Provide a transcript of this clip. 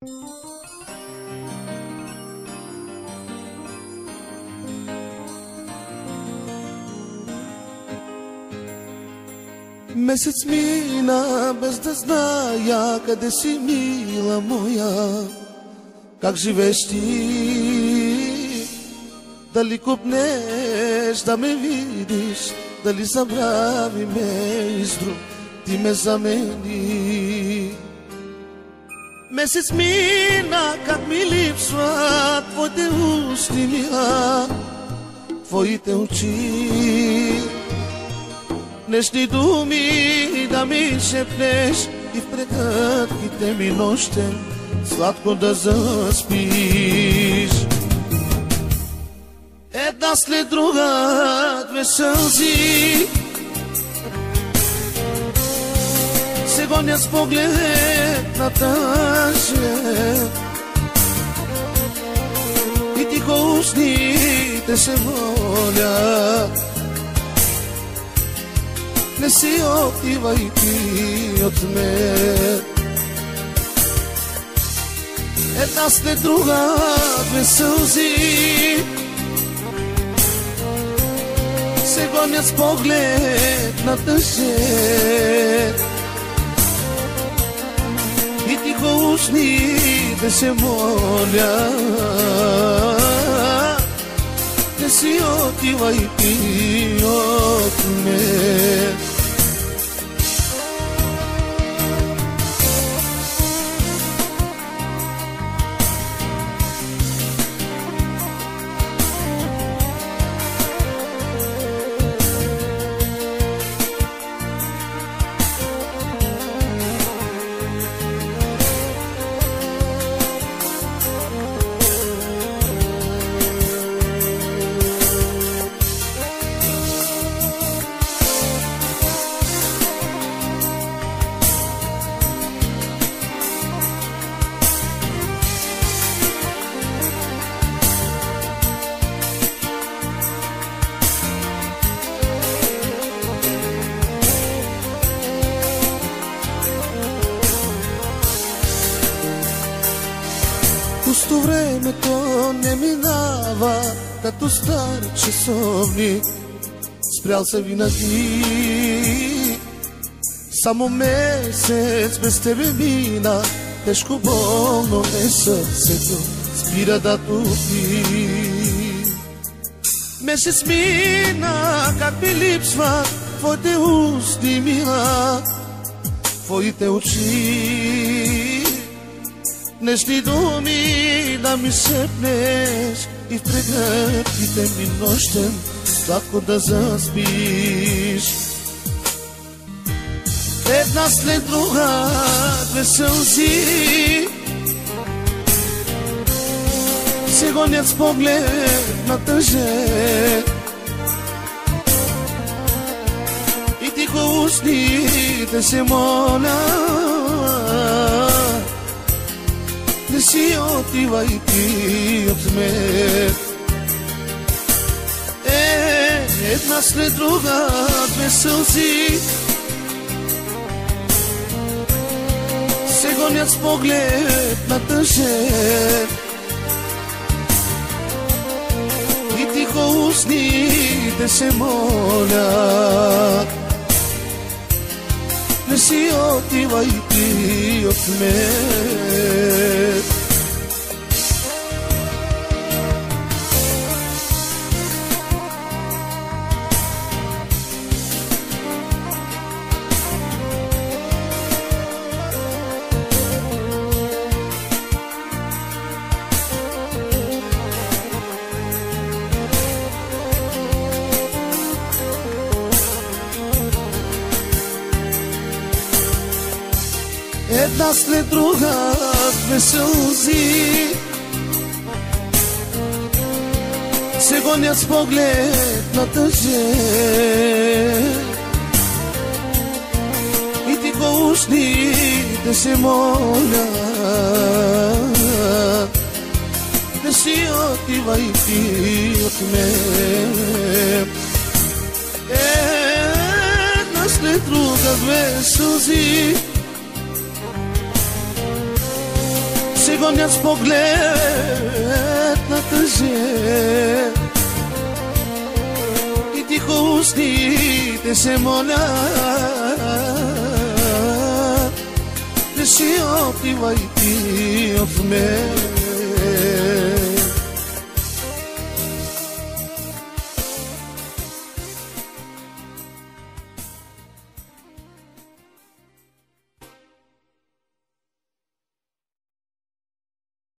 Месец мина без да зная къде си, мила моя. Как живееш ти? Дали купнеш да ме видиш? Дали забрави ме и с друг ти ме замени? Месец мина, как ми липсва твоите устни, мила, твоите очи. Нежни думи да ми шепнеш и в прекътките ми нощем сладко да заспиш. Една след друга две сълзи се гонят с поглед на тъжен и тихо устните се молят: не си отивай ти от мен. Една след друга две сълзи се гонят с поглед на тъжен и тихо устните се молят: не си отивай ти от мен. Пусто времето не минава като стари часовник, спрял се винаги. Само месец без тебе мина, тежко болно ме сърцето спира да тупи. Месец мина, как ми липсва твоите устни, мила, твоите очи. Нежни думи да ми шепнеш и в прегръдките ми нощем сладко да заспиш. Една след друга две сълзи се гонят с поглед на тъжен и тихо устните се молят: не си отивай ти от мен. Една след друга две сълзи се гонят с поглед на тъжен и тихо устните се молят: не си отивай ти от мен. Една след друга две сълзи се гонят с поглед на тъжен и тихо устните се молят: не си отивай ти от мен. Една след друга две сълзи се goniac pogled na tę ziemię i ticho usnite se mola ne si otiva i ti od mene.